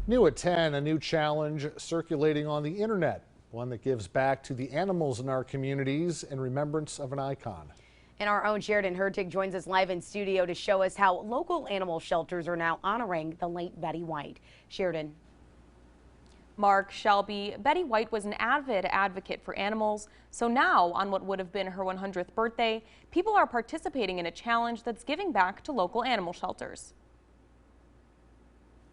New at 10, a new challenge circulating on the internet, one that gives back to the animals in our communities in remembrance of an icon. And our own Sheridan Hertig joins us live in studio to show us how local animal shelters are now honoring the late Betty White. Sheridan. Mark, Shelby, Betty White was an avid advocate for animals, so now on what would have been her 100th birthday, people are participating in a challenge that's giving back to local animal shelters.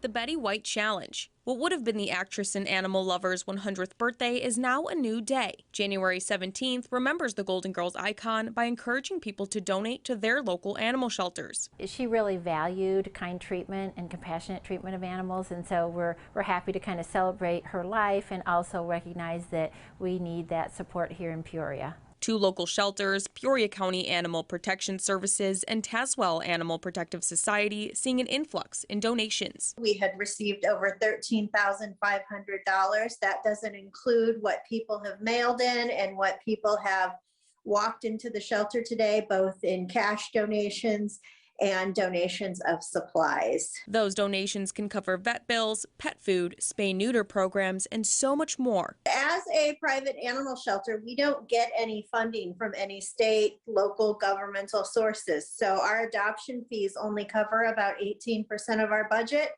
The Betty White Challenge. What would have been the actress and animal lover's 100th birthday is now a new day. January 17th remembers the Golden Girls icon by encouraging people to donate to their local animal shelters. She really valued kind treatment and compassionate treatment of animals, and so we're happy to kind of celebrate her life and also recognize that we need that support here in Peoria. Two local shelters, Peoria County Animal Protection Services and Tazewell Animal Protective Society, seeing an influx in donations. We had received over $13,500. That doesn't include what people have mailed in and what people have walked into the shelter today, both in cash donations and donations of supplies. Those donations can cover vet bills, pet food, spay-neuter programs, and so much more. As a private animal shelter, we don't get any funding from any state, local governmental sources. So our adoption fees only cover about 18% of our budget,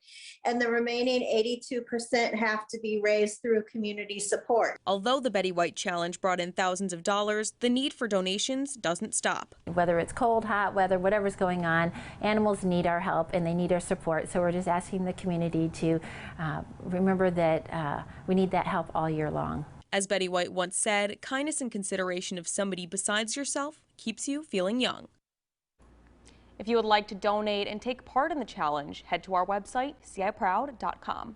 and the remaining 82% have to be raised through community support. Although the Betty White Challenge brought in thousands of dollars, the need for donations doesn't stop. Whether it's cold, hot weather, whatever's going on, animals need our help and they need our support. So we're just asking the community to remember that we need that help all year long. As Betty White once said, kindness and consideration of somebody besides yourself keeps you feeling young. If you would like to donate and take part in the challenge, head to our website, ciproud.com.